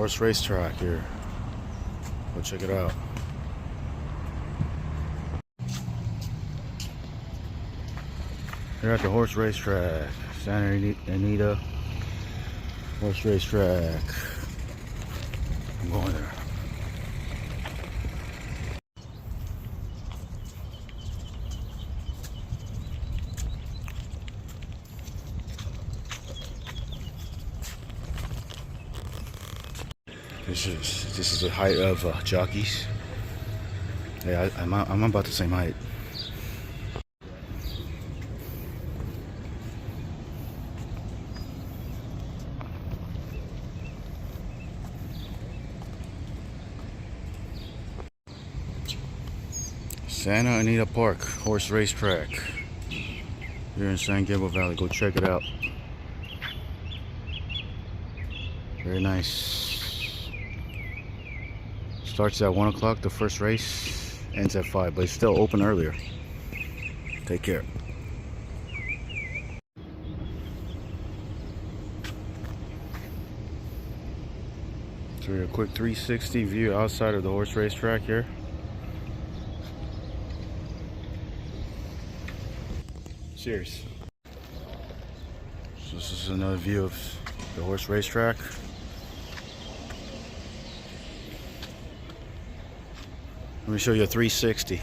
Horse racetrack here. Go check it out. Here at the horse racetrack, Santa Anita horse racetrack. I'm going there. This is the height of jockeys. Yeah, I'm about the same height. Santa Anita Park horse racetrack here in San Gabriel Valley. Go check it out. Very nice. Starts at 1 o'clock, the first race. Ends at 5, but it's still open earlier. Take care. So a quick 360 view outside of the horse racetrack here. Cheers. So this is another view of the horse racetrack. Let me show you a 360.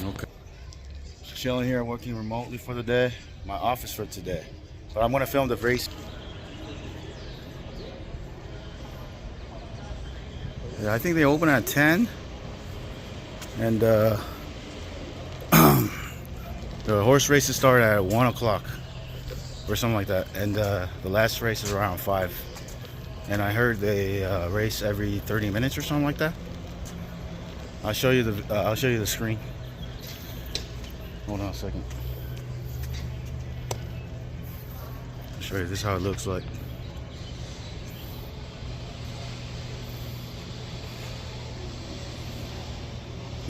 Okay. So chilling here, working remotely for the day. My office for today. But I'm gonna film the race. Yeah, I think they open at 10. And the horse races start at 1 o'clock. Or something like that, and the last race is around 5. And I heard they race every 30 minutes or something like that. I'll show you the screen. Hold on a second. I'll show you this is how it looks like.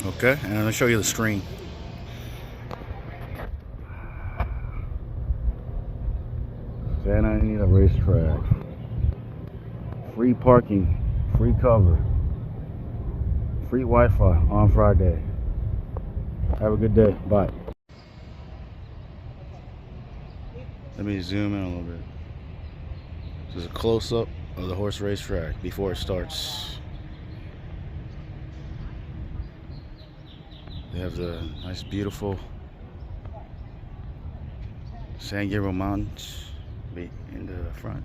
Okay, and I'll show you the screen. Santa Anita racetrack. Free parking, free cover, free Wi-Fi on Friday. Have a good day. Bye. Let me zoom in a little bit. This is a close-up of the horse racetrack before it starts. They have the nice, beautiful San Gabriel Mountains in the front.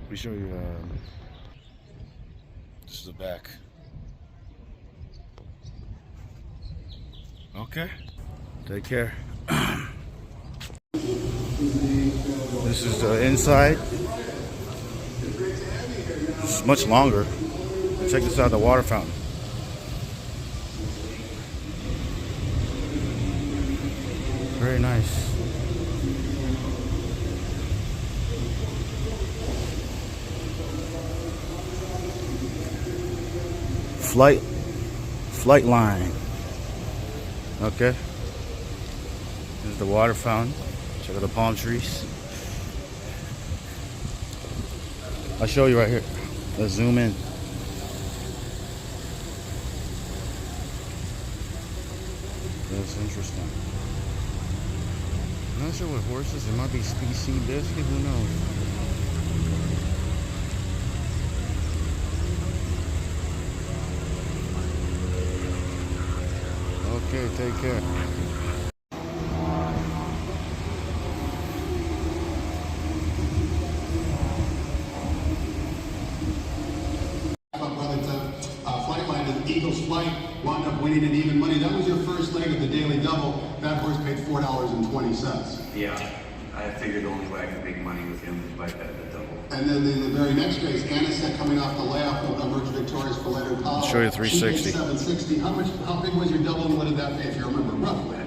Let me show you. This is the back. Okay. Take care. This is the inside. It's much longer. Check this out, the water fountain. Very nice. Flight line. Okay. This is the water fountain. Check out the palm trees. I'll show you right here. Let's zoom in. That's interesting. I'm not sure what horses. It might be species biscuit. Who knows? Okay, take care. Eagles Flight wound up winning an even money. That was your first leg of the daily double. That horse paid $4.20. Yeah, I figured the only way I could make money with him was by betting the double. And then in the very next race, Anisette coming off the layoff of emerged victorious for Leonard Powell. I'll show you 360. She paid $760. How big was your double and what did that pay, if you remember roughly?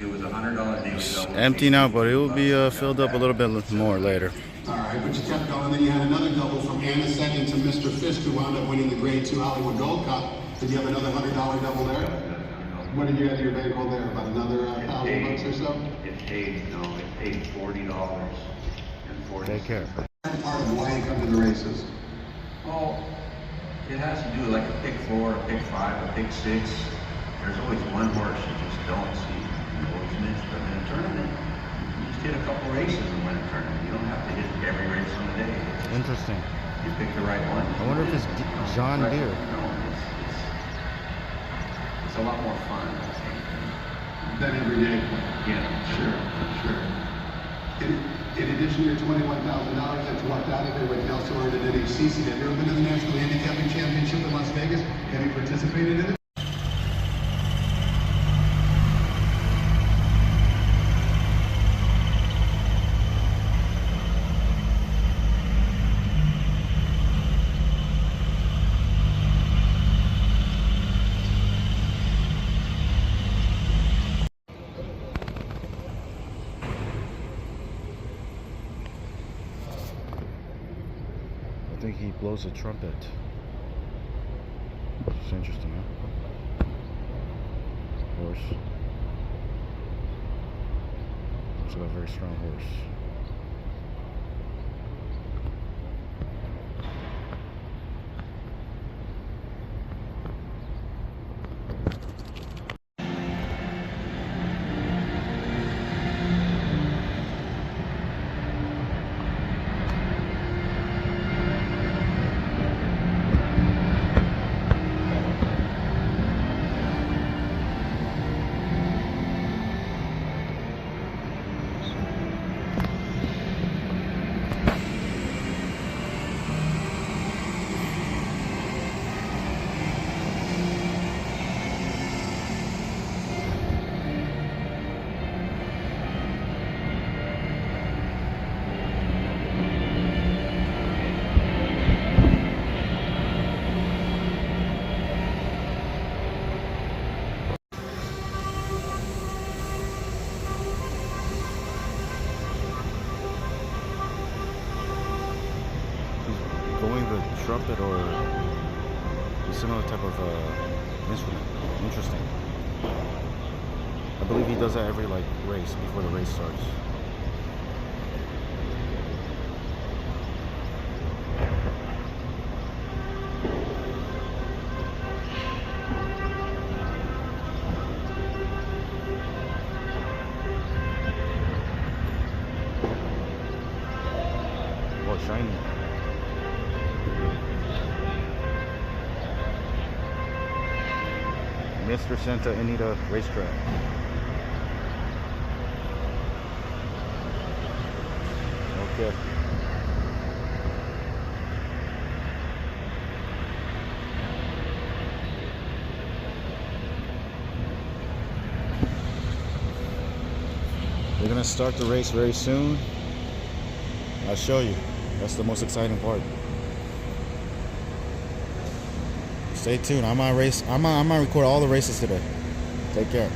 It was $100 daily double. Empty now, but it will be filled up a little bit more later. All right, but you kept going. Then you had another double from Anisette into Mr. Fisk, who wound up winning the Grade 2 Hollywood Gold Cup. Did you have another $100 double there? What did you get in your vehicle there? About another $1,000 or so? It paid $40 and 40 Take care. Part of why you come to the races. Well, it has to do with like a pick 4, a pick 5, a pick 6. There's always one horse you just don't see. You always miss, but in a tournament, you just hit a couple races and win a tournament. You don't have to hit every race on the day. Interesting. You pick the right one. I wonder if it's John Deere. No, it's a lot more fun, I think. Than everyday play. Yeah, Sure. In addition to your $21,000 that you walked out of there with Nelson or an NHCC, have you ever been to the National Handicapping Championship in Las Vegas? Have you participated in it? I think he blows a trumpet. It's interesting, huh? Horse. Looks like a very strong horse. Blowing the trumpet or a similar type of instrument. Interesting. I believe he does that every race before the race starts. Oh, shiny. Mr. Santa Anita Racetrack. Okay. We're gonna start the race very soon. I'll show you. That's the most exciting part. Stay tuned. I'm gonna record all the races today. Take care.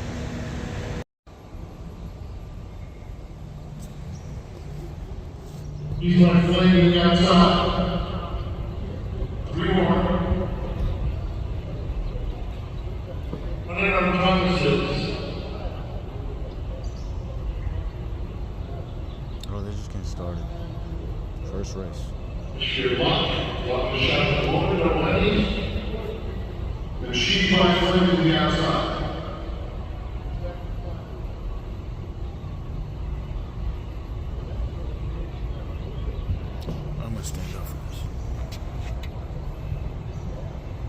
He's like flaming the outside. 3 more. Running on promises. Oh, they're just getting started. First race. Sheer luck. Walk the shot of the moment, no pennies. The sheep like flaming the outside. I'm gonna stand up for this.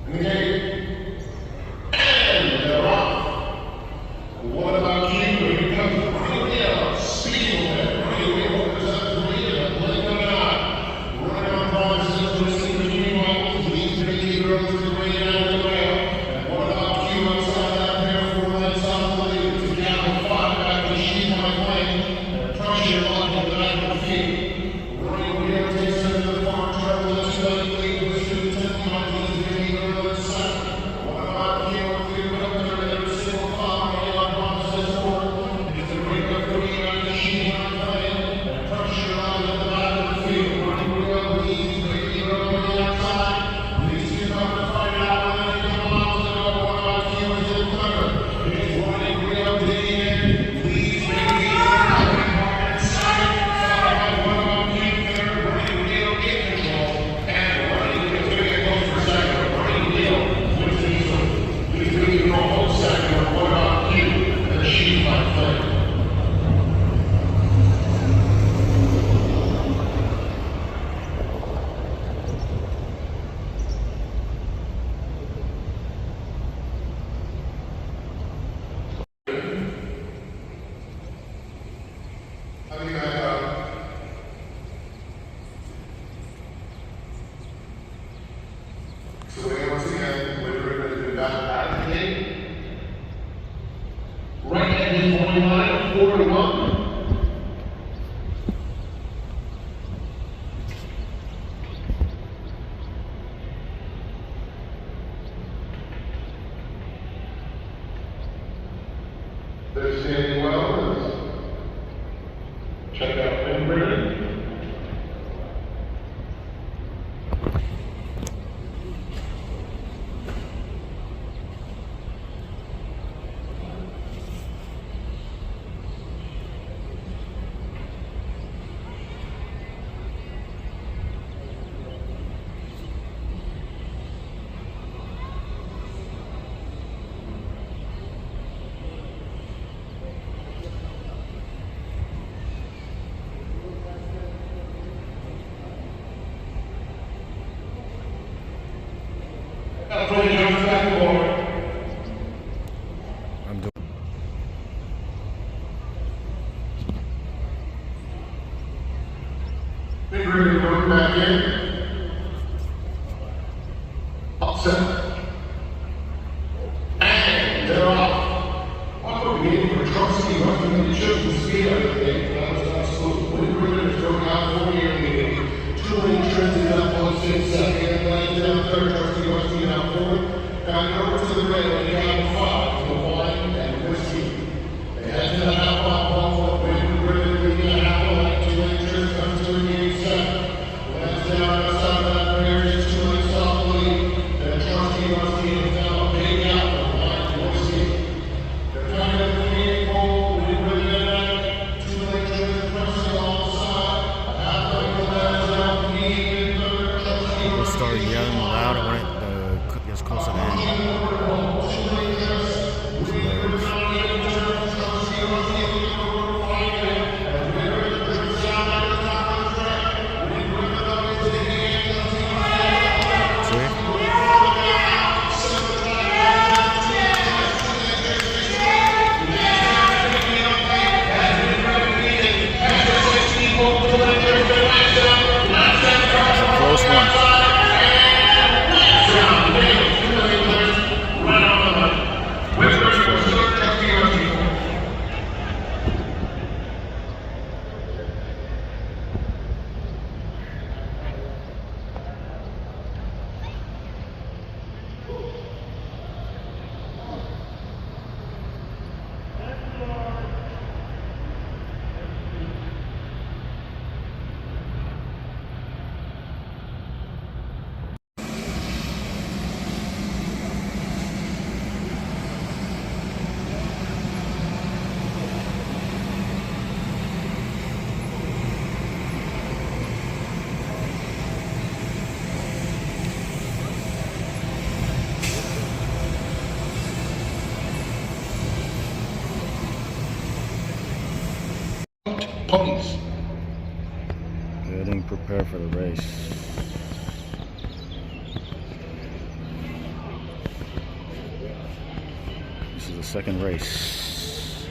Okay. And they're off. What about you? Here comes the Romeo. Speed away. Romeo opens up 3 and a blink of an eye. Running on promises, racing between rivals. These three girls to bring it out of the rail. And what about you outside that pair 4 lengths off the lead? It's a gap of 5 back to the sheep on the flank. And pressure lock in the back of the field. Romeo takes into the far turn. Let's go lead. Push to the 10 line. These three girls inside. Play jumps back and forward. I'm doing. Big ribbon going back in. Upset. And they're off. What are we getting for Trusty? Nothing that shows the speed, I think. That was absolute. Big ribbon is going out for the early game. 2 lane transit up on 6 second. Lands down third. Trusty Rusty now forward. Got over to the rail. And down 5 to the wine and whiskey. They head to the half mile ball for the big ribbon. Leading a half mile. 2 lane transit comes to the game 7. Lands down outside of that barrier. 2 lanes off the lead. And Trusty Rusty is now a big out. The wine and whiskey. They're coming to the game pole. Big ribbon in. 2 lane transit pressing alongside. A half lane lands down the lead. In third. Trusty People started yelling loud when it gets close to the end. It's hilarious. See? It's a close one. Ponies. Getting prepared for the race. This is the second race.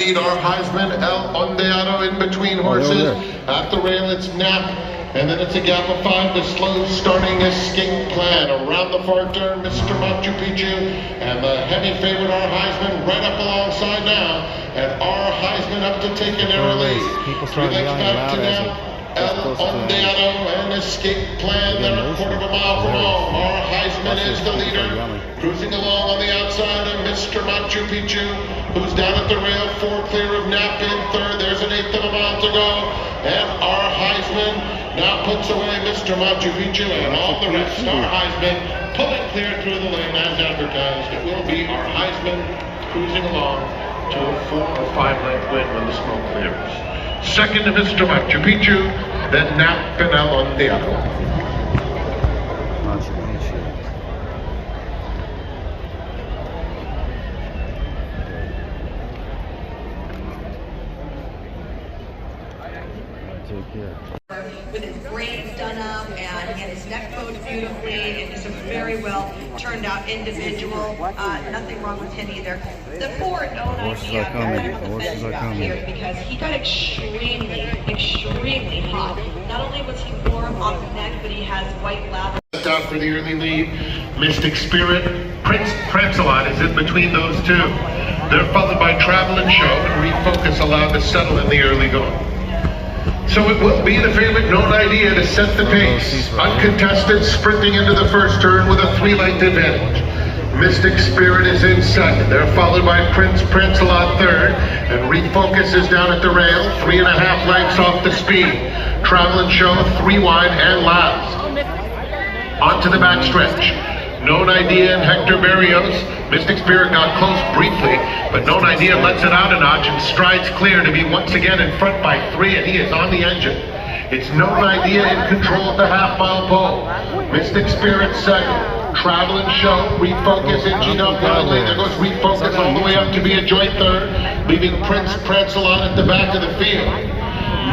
Lead our Heisman El Ondeado in between horses. there. At the rail, it's Nap. And then it's a gap of 5. The slow starting escape plan. Around the far turn, Mr. Machu Picchu. And the heavy favorite, our Heisman, right up alongside now. And our Heisman up to take an arrow lead. People 3 started lengths yelling back loud to as now. it El gets closer to the end. Ondeado and escape plan. They're a quarter of a mile from home. Our Heisman is the leader. Cruising along on the outside of Mr. Machu Picchu, who's down at the rail, 4 clear of Nap in third. There's an 1/8 of a mile to go. And our Heisman now puts away Mr. Machu Picchu and all the rest. Our Heisman pulling clear through the lane as advertised. It will be our Heisman cruising along to a 4 or 5 length win when the smoke clears. Second to Mr. Machu Picchu, then Nap and El Ondeado. Machu Picchu. Take care. With his braids done up and he had his neck bowed beautifully and just a very well turned out individual. Nothing wrong with him either. The Ford own Horses idea are coming. kind of the Horses fence are out coming. here because he got extremely hot. Not only was he warm on the neck, but he has white lather. Down for the early lead, Mystic Spirit, Prince Prancelot is in between those two. They're followed by Travel and Show, and Refocus allowed to settle in the early going. So it will be the favorite Known Idea to set the pace. Uncontested, sprinting into the first turn with a 3-length advantage. Mystic Spirit is in second. They're followed by Prince Prancelot third, and Refocus is down at the rail, 3.5 lengths off the speed. Travel and Show 3 wide and last. Onto the backstretch. Known Idea and Hector Barrios. Mystic Spirit got close briefly, but Known Idea lets it out a notch and strides clear to be once again in front by 3, and he is on the engine. It's Known Idea in control of the half-mile pole. Mystic Spirit second. Travel and Show. Refocus inching up wildly. There goes Refocus all the way up to be a joint third, leaving Prince Prancelot at the back of the field.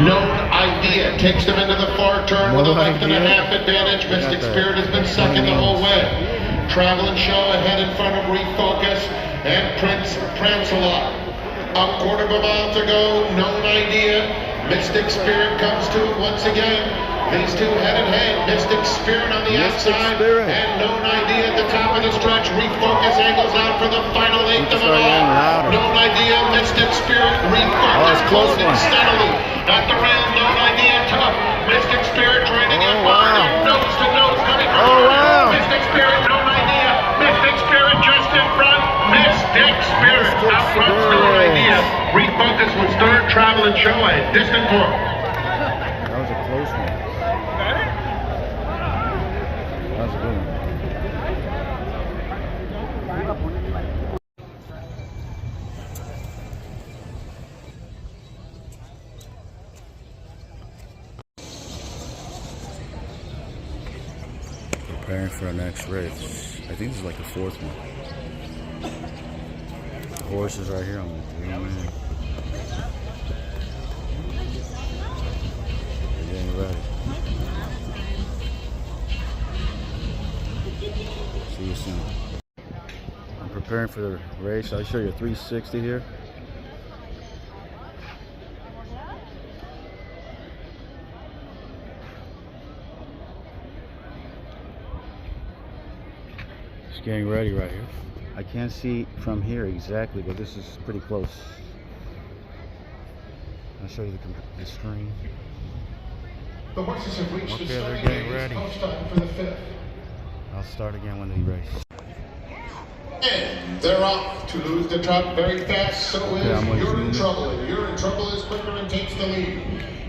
Known Idea idea takes them into the far turn with a length and a half advantage. Mystic Spirit has been sucking the whole way. Travel and Show ahead in front of Refocus and Prince Prancelot. A quarter of a mile to go, Known Idea. Mystic Spirit comes to it once again. These two head in hand. Mystic Spirit on the outside and Known Idea at the top of the stretch. Refocus angles out for the final eighth of a mile. Known Idea, Mystic Spirit, Refocus closing steadily. At the rail, Known Idea tough. Mystic Spirit trying to get by. Nose to nose coming from Mystic Spirit, Known Idea. Mystic Spirit just in front. Mystic Spirit outruns Known Idea. Refocus with Start, Travel and Show a distant fourth. That was a close one. That was a good one. Preparing for our next race. I think this is like the fourth one. The horse is right here. I'm gonna zoom in. They're getting ready. See you soon. I'm preparing for the race. I'll show you a 360 here. Just getting ready right here. I can't see from here exactly, but this is pretty close. I'll show you the screen. The horses have reached the they're starting getting gate. ready. It's time for the fifth. I'll start again when they race. And they're off. To lose the truck very fast, so is You're in Trouble. And You're in Trouble is quicker and takes the lead.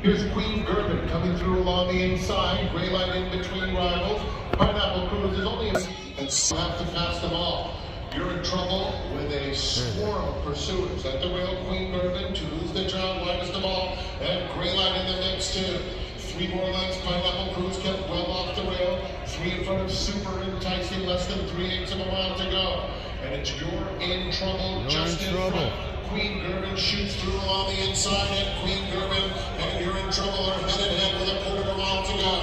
Here's Queen Gervin coming through along the inside. Gray light in between rivals. Pineapple Cruise is only and still have to pass them all. You're in Trouble with a swarm of pursuers. At the rail, Queen Gervin, to lose the truck, widest of all. And Gray light in the mix too. 3 more lengths, Pineapple Cruise kept well off the rail. 3 in front of Super Enticing, less than 3/8 of a mile to go. And it's You're in Trouble, just in front. Queen Gervin shoots through along the inside, and Queen Gervin and You're in Trouble are head in head with a quarter of a mile to go.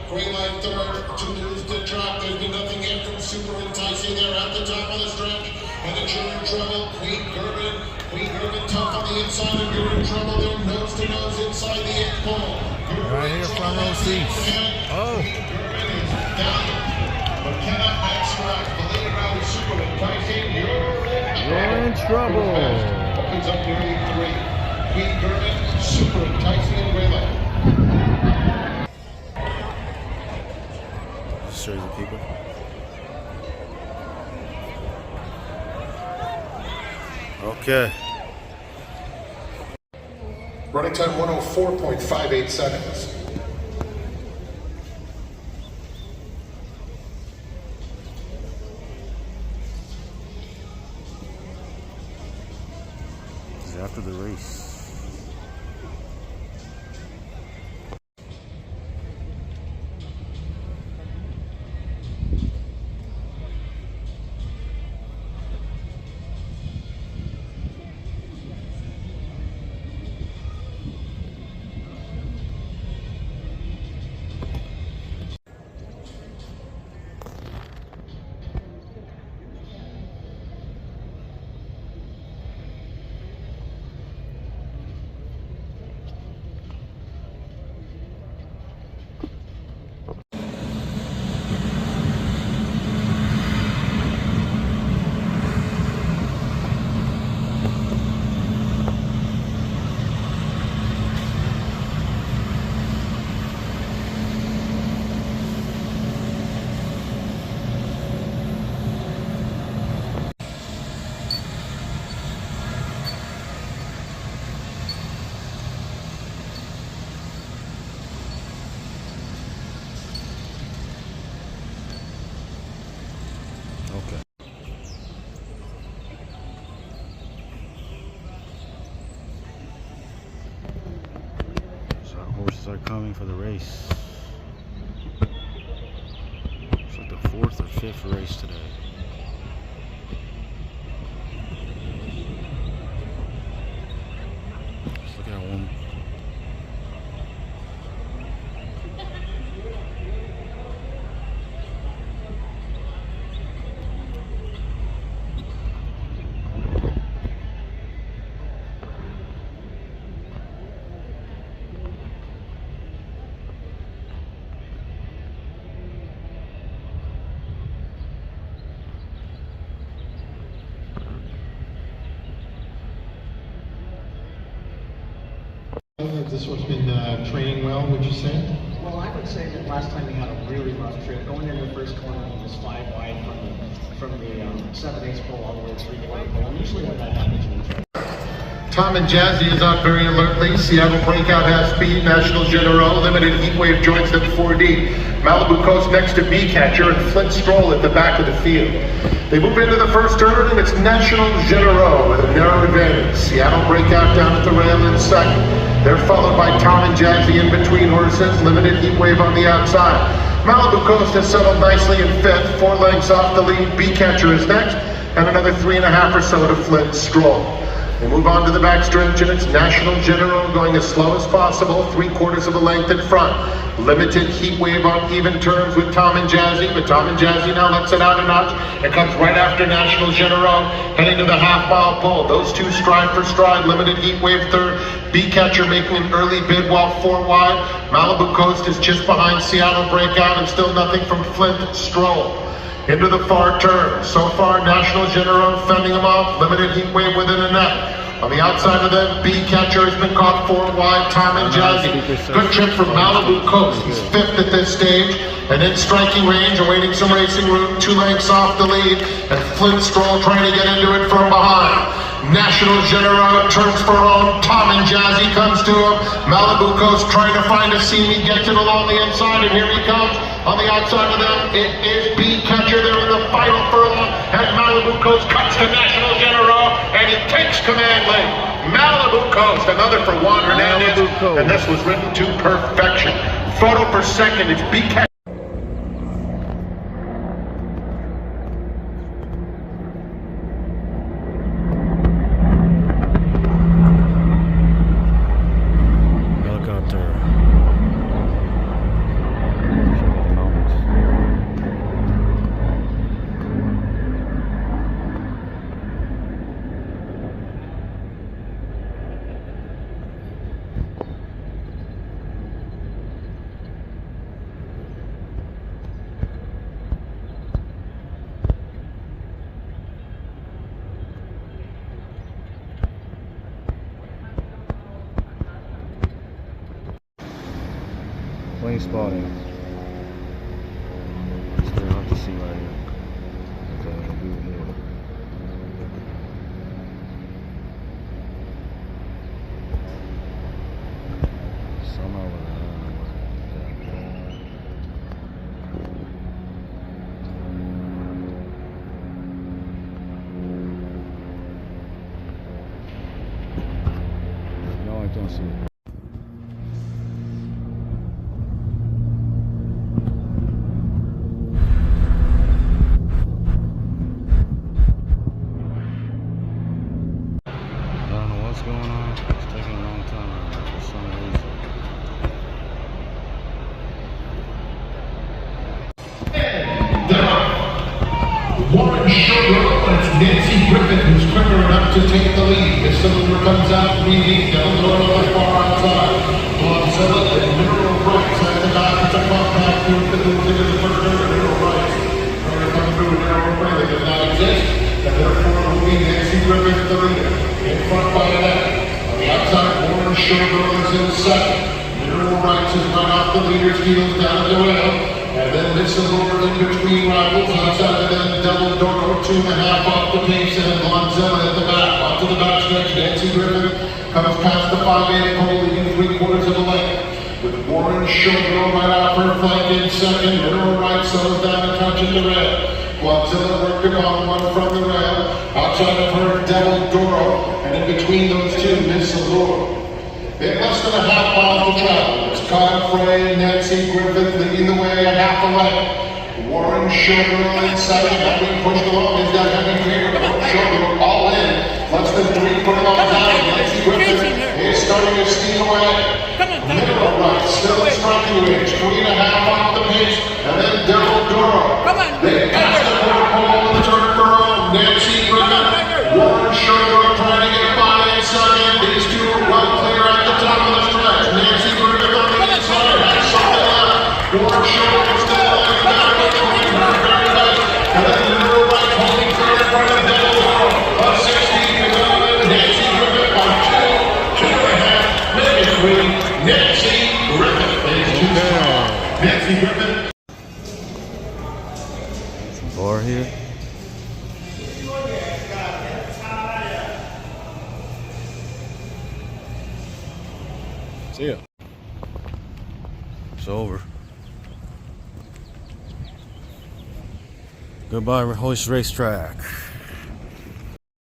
Gray light third, to lose the track. There's been nothing yet from Super Enticing. They're at the top of the stretch, and it's You're in Trouble. Queen Gervin tough on the inside, and You're in Trouble. They're nose to nose inside the 8th pole. Right here, front row seats. Oh. McKenna extract, Belated Rally Super Enticing. You're in Trouble. Opens up nearly 3. Queen Gervin, Super Enticing, and Gray light. Show you the people. Okay. Running time 104.58 seconds. This is after the race. Okay. So our horses are coming for the race. It's like the 4th or 5th race today. Just look at one. since this one's been training well, would you say? Well, I would say that last time we had a really rough trip. Going into the first corner, he was 5 wide from the 7/8 pole all the way to 3/4 pole. And usually when that happens, you win. Tom and Jazzy is on very alertly. Seattle Breakout has speed. National General limited heat wave joins them 4D. Malibu Coast next to B-Catcher and Flint Stroll at the back of the field. They move into the first turn and it's National General with a narrow advantage. Seattle Breakout down at the rail in second. They're followed by Tom and Jazzy in between horses. Limited heat wave on the outside. Malibu Coast has settled nicely in fifth. 4 lengths off the lead. B-Catcher is next and another 3.5 or so to Flint Stroll. They move on to the backstretch and it's National General going as slow as possible, 3/4 of a length in front. Limited heat wave on even terms with Tom and Jazzy, but Tom and Jazzy now lets it out a notch. It comes right after National General, heading to the half-mile pole. Those two stride for stride, limited heat wave third. B-Catcher making an early bid while 4 wide. Malibu Coast is just behind Seattle Breakout and still nothing from Flint Stroll. Into the far turn. So far, National General fending them off. Limited heat wave within a net. On the outside of them, B-Catcher has been caught 4 wide. Tom and Jazzy. Good trip from Malibu Coast. He's 5th at this stage. And in striking range, awaiting some racing room. 2 lengths off the lead. And Flint Stroll trying to get into it from behind. National General turns for home. Tom and Jazzy comes to him. Malibu Coast trying to find a seam. He gets it along the inside, and here he comes. On the outside of them, it is B-Catcher. They're in the final furlong, and Malibu Coast cuts to National General, and he takes command late. Malibu Coast, another for Juan Hernandez, and this was written to perfection. Photo per second, it's B-Catcher. Plane spotting. Still have to see right here. That's all I'm gonna do here. Somehow no, I don't see it. What's going on? It's taking a long time for some reason. Warren Sugar, and it's Nancy Griffith who's quicker enough to take the lead. This silver comes out leading down the road on the far outside. Godzilla and Mineral Rights has the guy that's a compact through the first turn of Mineral Rights. Trying to come through Mineral Rights, they does not exist, and therefore moving Nancy Griffith the leader. In front by a net. On the outside, Warren Sugar is in second. Mineral Rights is right off the leader's heels down at the rail. And then Missile over in between rivals. Outside of them, Double Doro, 2.5 off the pace, and Godzilla at the back. Onto the backstretch, Nancy Griffith comes past the 5/8 pole, leading 3/4 of a length. With Warren Sugar right off her flank in second. Mineral Rights slows down to touch in the rail. Godzilla working on one from the rail. Outside of her, Double Doro, and in between those two, Missile. They have less than a half mile to travel. It's Kyle Frey and Nancy Griffith leading the way at half a length. Warren Sugar in second, not being pushed along. He's got heavy favorite. Warren Sugar all in. Less than 3 foot long time. Nancy Griffith is starting to steal away. Mineral Rights still in striking range. 3.5 off the pace. And then Double Doro. They pass the quarter pole in the turn for home. Nancy Griffith. Warren Sugar trying to get by in second. These two are well clear at the top of the stretch. Nancy Griffith on the inside has something left. Warren Sugar is still like that. Very nice. And then Mineral Rights holding clear in front of Double Doro. A 60 to go. Nancy Griffith by 2, 2.5, maybe 3. equipment. Some bar here. See ya. It's over. Goodbye, Hoist Racetrack.